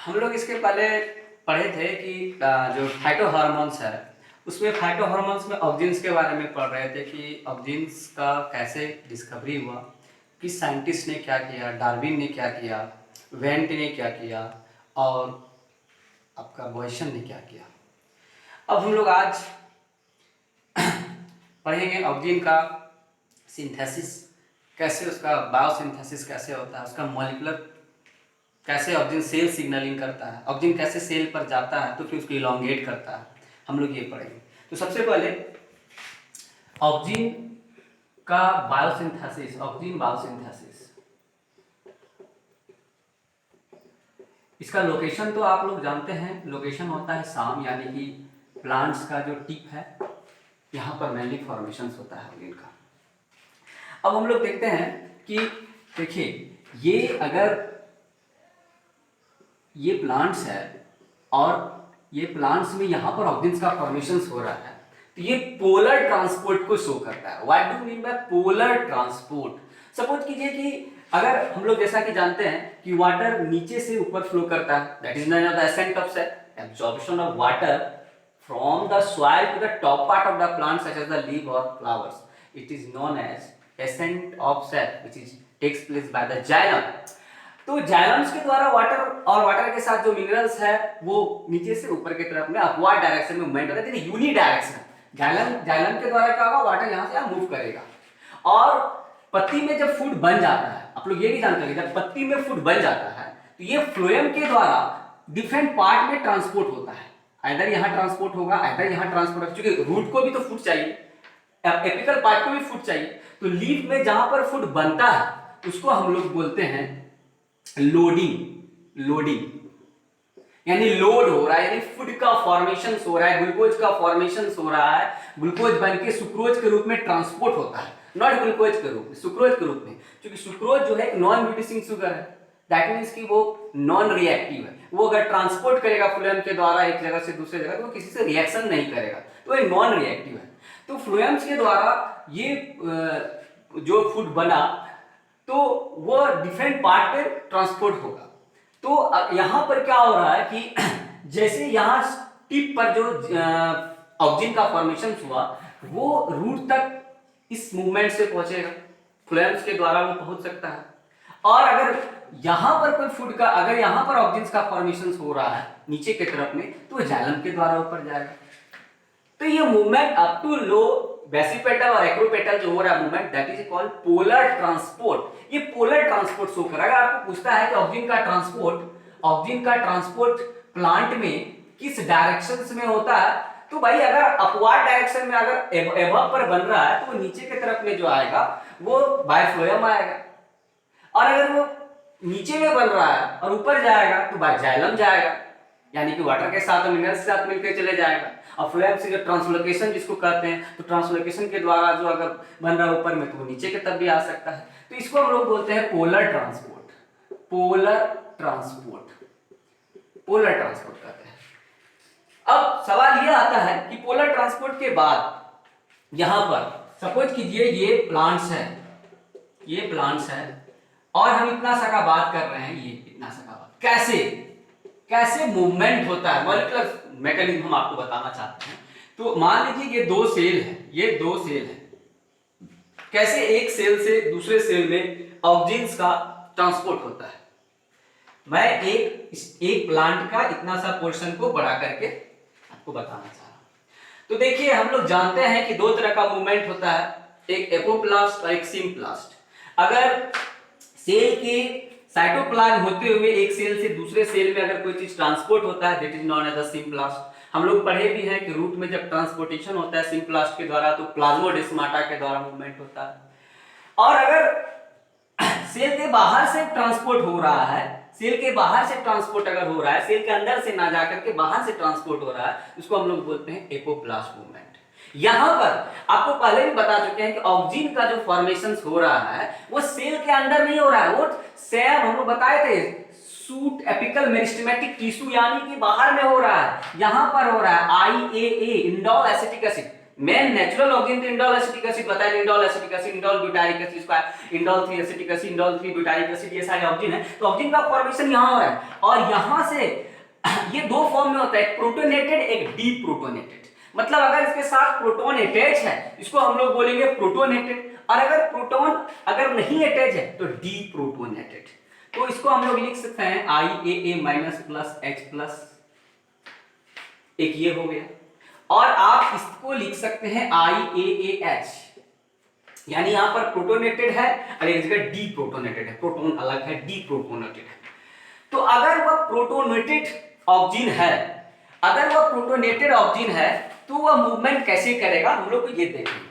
हम लोग इसके पहले पढ़े थे कि जो फाइटो हार्मोन्स है उसमें फाइटो हार्मोन्स में ऑक्जिन्स के बारे में पढ़ रहे थे कि ऑक्जिन्स का कैसे डिस्कवरी हुआ, किस साइंटिस्ट ने क्या किया, डार्विन ने क्या किया, वेंट ने क्या किया और आपका बॉयसन ने क्या किया। अब हम लोग आज पढ़ेंगे ऑक्जिन का सिंथेसिस, कैसे उसका बायोसिंथेसिस कैसे होता है, उसका मॉलिक्यूलर कैसे ऑक्जिन सेल सिग्नलिंग करता है, ऑक्जिन कैसे सेल पर जाता है तो फिर उसको इलोंगेट करता है, हम लोग ये पढ़ेंगे। तो सबसे पहले ऑक्जिन का बायोसिंथेसिस, ऑक्जिन बायोसिंथेसिस, इसका लोकेशन तो आप लोग जानते हैं, लोकेशन होता है साम, यानी कि प्लांट्स का जो टिप है यहाँ पर मेनली फॉर्मेशन होता है ऑक्जिन का। अब हम लोग देखते हैं कि देखिए ये अगर ये प्लांट्स है और ये प्लांट्स में यहाँ पर ऑक्जिन्स का फॉर्मेशन हो रहा है तो ये पोलर ट्रांसपोर्ट को शो करता है। What do mean by polar transport? Suppose कीजिए कि अगर हम लोग जैसा कि जानते हैं कि वाटर नीचे से ऊपर फ्लो करता है, that is known as the ascent of sap, absorption of water from the soil to the top part of the plant such as the leaf और flowers, it is known as ascent of sap which is takes place by the xylem. तो xylems के द्वारा water और water के साथ जो minerals है वो नीचे से ऊपर की तरफ में अपवर्ड डायरेक्शन में मूवमेंट होता है, यूनि डायरेक्शन। जाइलम के द्वारा क्या होगा, वाटर यहां से यहां मूव करेगा और पत्ती में जब फूड बन जाता है, आप लोग ये भी जानते हैं जब पत्ती में फूड बन जाता है तो ये फ्लोएम के द्वारा डिफरेंट पार्ट में ट्रांसपोर्ट होता है, इधर यहां ट्रांसपोर्ट होगा, इधर यहां ट्रांसपोर्ट होगा, क्योंकि रूट को भी तो फूड चाहिए, एपिकल पार्ट को भी फूड चाहिए। तो लीफ में जहां पर फूड बनता है उसको हम लोग बोलते हैं लोडिंग। लोडिंग यानी लोड हो रहा है, यानी फूड का फॉर्मेशन हो रहा है, ग्लूकोज का फॉर्मेशन हो रहा है, ग्लूकोज बन के सुक्रोज के रूप में ट्रांसपोर्ट होता है, नॉट ग्लूकोज के रूप में, सुक्रोज के रूप में, क्योंकि सुक्रोज जो है एक नॉन रिड्यूसिंग शुगर है, दैट मींस कि वो नॉन रिएक्टिव है, वो अगर ट्रांसपोर्ट करेगा फ्लोएम के द्वारा एक जगह से दूसरे जगह तो वो किसी से रिएक्शन नहीं करेगा, तो ये नॉन रिएक्टिव है। तो फ्लोएम्स के द्वारा ये जो फूड बना तो वो डिफरेंट पार्ट पे ट्रांसपोर्ट होगा। तो यहां पर क्या हो रहा है कि जैसे यहां टिप पर जो ऑक्जिन का फॉर्मेशन हुआ वो रूट तक इस मूवमेंट से पहुंचेगा, फ्लोएम्स के द्वारा वो पहुंच सकता है। और अगर यहां पर कोई फूड का, अगर यहां पर ऑक्जिन्स का फॉर्मेशन हो रहा है नीचे की तरफ में तो जाइलम के द्वारा ऊपर जाएगा। तो ये movement up to low basipetal और एक्रोपेटल जो हो रहा है movement, that is called polar transport. ये पोलर ट्रांसपोर्ट शो करेगा। आपको पूछता है कि ऑक्जिन का ट्रांसपोर्ट प्लांट में किस डायरेक्शंस में होता है, तो भाई अगर अपवर्ड डायरेक्शन में अगर एबव पर बन रहा है तो वो नीचे की तरफ में जो आएगा वो बाय फ्लोएम आएगा, और अगर वो नीचे में बन रहा है और ऊपर जाएगा तो बाय जाइलम जाएगा, यानी कि वाटर के साथ मिनरल्स के साथ मिलकर चले जाएगा। और फ्लोएम से जो ट्रांसलोकेशन जिसको कहते हैं, तो ट्रांसलोकेशन के द्वारा जो अगर बन रहा है ऊपर में तो वो नीचे के तब भी आ सकता है। तो इसको हम लोग बोलते हैं polar transport. Polar transport, polar transport कहते हैं। अब सवाल ये आता है कि पोलर ट्रांसपोर्ट के बाद यहां पर सपोज कीजिए ये प्लांट्स है, ये प्लांट्स है और हम इतना सा का बात कर रहे हैं, ये इतना सा का बात कैसे मूवमेंट होता है, मॉलिक्यूलर मैकेनिज्म हम आपको बताना चाहते हैं। तो मान लीजिए ये दो सेल है, ये दो सेल है, कैसे एक सेल से दूसरे सेल में ऑक्जिन्स का ट्रांसपोर्ट होता है। मैं एक प्लांट का इतना सा पोर्शन को बढ़ा करके आपको बताना चाह रहा हूं। तो देखिए हम लोग जानते हैं कि दो तरह का मूवमेंट होता है, एक एपोप्लास्ट और एक सिम्प्लास्ट। अगर सेल के साइटोप्लाज्म होते हुए एक सेल से दूसरे सेल में अगर कोई चीज ट्रांसपोर्ट होता है, that is known as a symplast. हम लोग पढ़े भी हैं कि रूट में जब ट्रांसपोर्टेशन होता है सिम्प्लास्ट के द्वारा तो प्लाज्मोडेस्माटा के द्वारा मूवमेंट होता है। और अगर सेल के बाहर से ट्रांसपोर्ट हो रहा है, सेल के बाहर से ट्रांसपोर्ट अगर हो रहा है, सेल के अंदर से ना जाकर के बाहर से ट्रांसपोर्ट हो रहा है, उसको हम लोग बोलते हैं एपोप्लास्ट मूवमेंट। यहां पर आपको पहले भी बता चुके हैं कि ऑक्जिन का जो फॉर्मेशन हो रहा है वो सेल के अंदर नहीं हो रहा है, वो सेल हम लोग बताए थे सूट एपिकल मेरिस्टेमेटिक टिश्यू यानी कि बाहर में हो रहा है, यहां पर हो रहा है IAA indole acetic acid, main natural oxygen तो इंडोल एसिटिक एसिड बताया, indole acetic acid, indole butyric acid का indole 3 acetic acid, indole 3 butyric acid, ये सारे ऑक्सीजन है। तो ऑक्सीजन का फॉर्मेशन यहां हो रहा है और यहां से ये दो फॉर्म में होता है, एक प्रोटोनेटेड एक डीप्रोटोनेटेड। मतलब अगर इसके साथ प्रोटॉन अटैच है इसको हम लोग बोलेंगे प्रोटोनेटेड, और अगर प्रोटॉन अगर नहीं अटैच है तो डीप्रोटोनेटेड। तो इसको हम लोग लिख सकते हैं IAA minus plus H plus, एक ये हो गया। और आप इसको लिख सकते हैं IAAH, यानी यहां पर प्रोटोनेटेड है और एक जगह डीप्रोटोनेटेड है, प्रोटॉन अलग है, डीप्रोटोनेटेड है। तो अगर वह प्रोटोनेटेड ऑक्सीजन है, अगर वह प्रोटोनेटेड ऑक्सीजन है तो वह मूवमेंट कैसे करेगा हम लोग को ये देखेंगे।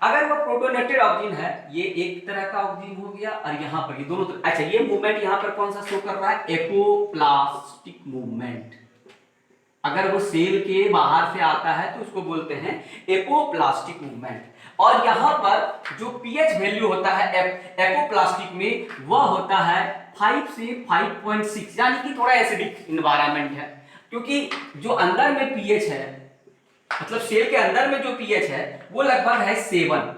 अगर वह प्रोटोनेटेड ऑक्सीजन है, ये एक तरह का ऑक्सीजन हो गया और यहां पर ये दोनों तरह, अच्छा ये मूवमेंट यहां पर कौन सा शो कर रहा है, एपोप्लास्टिक मूवमेंट। अगर वो सेल के बाहर से आता है तो उसको बोलते हैं एपोप्लास्टिक मूवमेंट। और यहां पर जो पीएच वैल्यू होता है एपोप्लास्टिक में वह होता है 5 से 5.6, यानी कि थोड़ा एसिडिक इन्वायरमेंट है, क्योंकि जो अंदर में पीएच है, मतलब सेल के अंदर में जो पीएच है वो लगभग है 7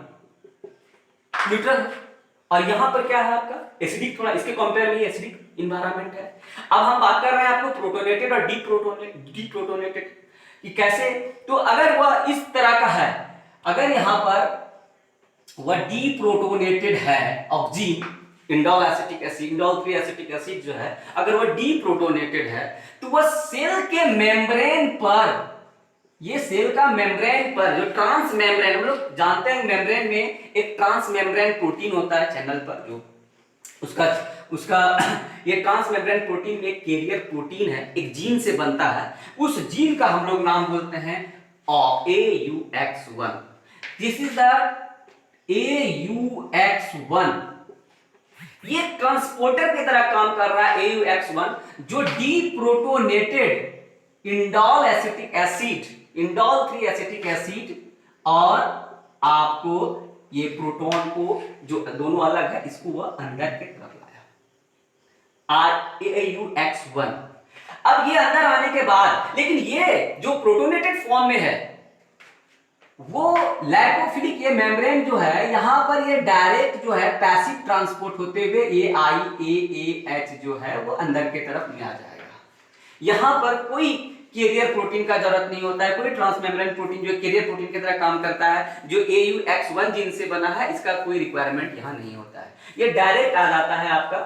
न्यूट्रल, और यहां पर क्या है आपका एसिडिक, थोड़ा इसके कंपेयर में एसिडिक इन्वायरमेंट है। अब हम बात कर रहे हैं आपको प्रोटोनेटेड और डीप्रोटोनेटेड कि कैसे। तो अगर वह इस तरह का है, अगर यहां पर वह डीप्रोटोनेटेड है oxygen, indole acetic acid, indole 3 acetic acid जो है, अगर वह डीप्रोटोनेटेड है तो वह सेल के मेम्ब्रेन पर, ये सेल का मेम्ब्रेन पर जो ट्रांस मेम्ब्रेन, हम लोग जानते हैं मेम्ब्रेन में एक ट्रांस मेम्ब्रेन प्रोटीन होता है चैनल पर, जो उसका ये ट्रांस मेम्ब्रेन प्रोटीन में एक कैरियर प्रोटीन है, एक जीन से बनता है। उस जीन का हम लोग नाम बोलते हैं AUX1। This is the AUX1, ये ट्रांसपोर्टर की तरह काम कर रहा है AUX1, जो deprotonated indole acetic acid, indole 3 acetic acid और आपको ये प्रोटॉन को, जो दोनों अलग है, इसको वह अंदर की तरफ लाया, AUX1। अब ये अंदर आने के बाद, लेकिन ये जो प्रोटोनेटेड फॉर्म में है वो लैकोफिलिक, ये मेम्ब्रेन जो है यहां पर ये डायरेक्ट जो है पैसिव ट्रांसपोर्ट होते हुए ये IAAH जो है वो अंदर की तरफ में आ जाएगा। यहां पर कोई कैरियर प्रोटीन का जरूरत नहीं होता है, कोई ट्रांसमेम्ब्रेन प्रोटीन जो कैरियर प्रोटीन की तरह काम करता है, जो AUX1 जीन से बना है, इसका कोई रिक्वायरमेंट यहां नहीं होता है। ये डायरेक्ट आ जाता है आपका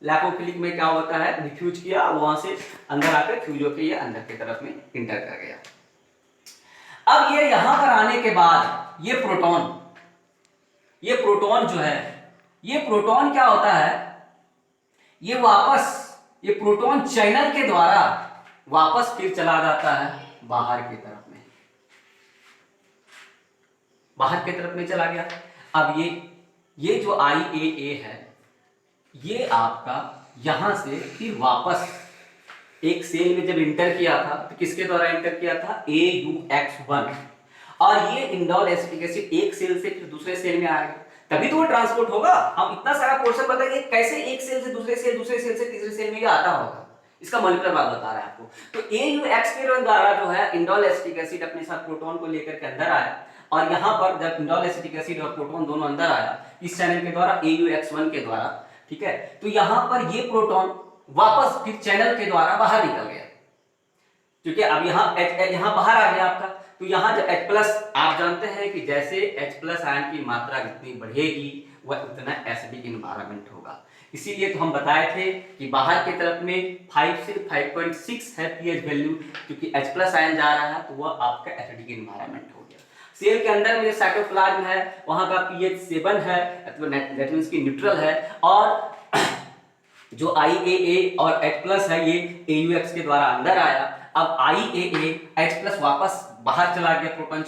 लैकोफिलिक में, क्या होता है डिफ्यूज किया, वहां से अंदर आकर फ्यूज होकर ये अंदर की तरफ में इंटर कर गया। अब ये यहां पर आने के बाद ये प्रोटॉन जो है, ये प्रोटॉन क्या होता है, ये वापस ये प्रोटॉन चैनल के द्वारा वापस फिर चला जाता है बाहर की तरफ में, बाहर की तरफ में चला गया। अब ये जो IAA है, ये आपका यहां से फिर वापस एक सेल में जब इंटर किया था तो किसके द्वारा इंटर किया था, AUX1, और ये इंडोल एसिटिक एसिड एक सेल से फिर दूसरे सेल में आएगा, तभी तो वो ट्रांसपोर्ट होगा। हम इतना सारा पोर्शन बताएंगे कैसे एक सेल से दूसरे सेल, दूसरे सेल से तीसरे सेल में ये आता होगा, इसका मॉलिक्यूलर बात बता रहा है आपको। तो AUX के द्वारा जो है इंडोल एसिटिक एसिड अपने साथ प्रोटॉन को लेकर के अंदर आया, और यहां पर जब इंडोल एसिटिक एसिड और प्रोटॉन दोनों अंदर आया इस चैनल के द्वारा AUX1 के द्वारा, ठीक है, तो यहां पर ये प्रोटॉन वापस फिर चैनल के द्वारा बाहर निकल गया, क्योंकि अब यहां बाहर आ गया आपका। तो यहां जब H+ आप जानते हैं कि जैसे H+ आयन की मात्रा जितनी बढ़ेगी वह उतना एसिडिक एनवायरनमेंट होगा, इसीलिए तो हम बताए थे कि बाहर की तरफ में 5 से 5.6 है पीएच वैल्यू, क्योंकि H+ आयन जा रहा है तो वह आपका एसिडिक एनवायरनमेंट हो गया। सेल के अंदर में जो साइटोप्लाज्म है वहां का पीएच 7 है, दैट मींस कि न्यूट्रल है, और जो IAA और H+ है ये AUX के द्वारा अंदर आया। अब IAA H+ वापस बाहर चला गया प्रोटॉन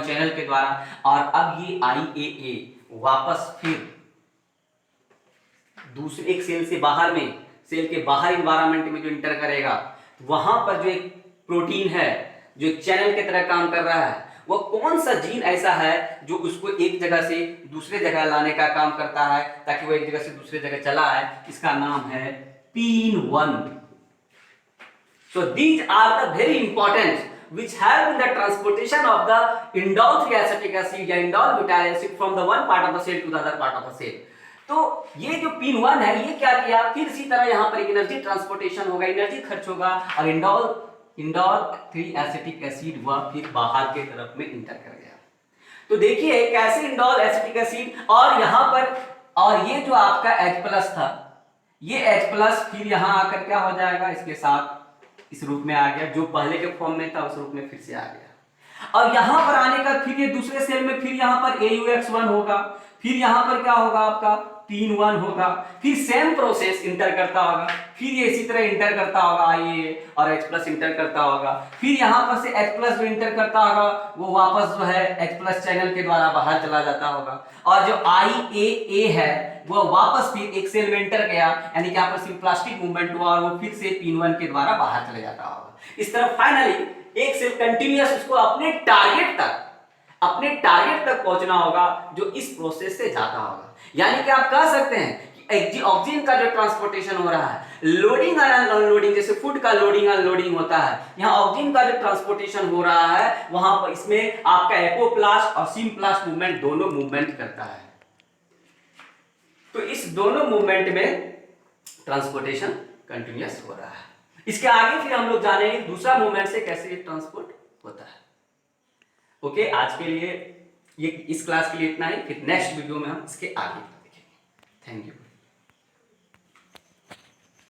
चैनल के द्वारा, और अब ये IAA वापस फिर दूसरे एक सेल से बाहर में, सेल के बाहर इन्वायरमेंट में जो इंटर करेगा, वहां पर जो एक प्रोटीन है जो एक चैनल की तरह काम कर रहा है, वो कौन सा जीन ऐसा है जो उसको एक जगह से दूसरे जगह लाने का काम करता है ताकि वो एक जगह से दूसरे जगह चला है, इसका नाम है PIN1। So these are the very important which help in the transportation of the indole 3-acetic acid या indole butyl acid from the one part of the cell to the other part of the cell। तो ये जो pin 1 है ये क्या किया, फिर इसी तरह यहाँ पर एक एनर्जी ट्रांसपोर्टेशन होगा, एनर्जी खर्च होगा और इंडोल 3-एसिटिक एसिड हुआ फिर बाहर के तरफ में इंटर कर गया। तो देखिए कैसे इंडोल एसिटिक एसिड और यहाँ पर, और ये जो आपका H+ था, ये H+ फिर यहाँ आकर क्या हो जाएगा, इसके साथ इस रूप में आ गया, जो पहले के फॉर्म में था उस रूप में फिर से आ गया। और यहां पर आने का फिर ये दूसरे सेल में फिर यहां पर AUX1 होगा, फिर यहां पर क्या होगा आपका पिन 1 होगा, फिर सेम प्रोसेस इंटर करता होगा, फिर ये इसी तरह इंटर करता होगा ये और H+ इंटर करता होगा, फिर यहां पर से H+ जो इंटर करता होगा वो वापस जो है H+ चैनल के द्वारा बाहर चला जाता होगा, और जो IAA है वो वापस फिर एक सेल में इंटर गया, यानी कि यहाँ पर सिम्प्लास्टिक मूवमेंट हुआ और वो फिर से पिन 1 के द्वारा बाहर चले जाता होगा। इस तरह फाइनली एक सेल कंटिन्यूअस उसको अपने टारगेट तक पहुंचना होगा जो इस प्रोसेस से जाता होगा। यानी कि आप कह सकते हैं कि ऑक्सीजन का जो ट्रांसपोर्टेशन हो रहा है, लोडिंग और अनलोडिंग, जैसे फूड का लोडिंग अनलोडिंग होता है, यहाँ ऑक्सीजन का जो ट्रांसपोर्टेशन हो रहा है वहां पर इसमें आपका एपोप्लास्ट और सिम्प्लास्ट मूवमेंट दोनों मूवमेंट करता है। तो इस दोनों मूवमेंट में ट्रांसपोर्टेशन कंटिन्यूअस हो रहा है। इसके आगे फिर हम लोग जानेंगे दूसरा मूवमेंट से कैसे ये ट्रांसपोर्ट होता है। ओके, आज के लिए ये इस क्लास के लिए इतना ही, फिर नेक्स्ट वीडियो में हम इसके आगे देखेंगे। Thank you.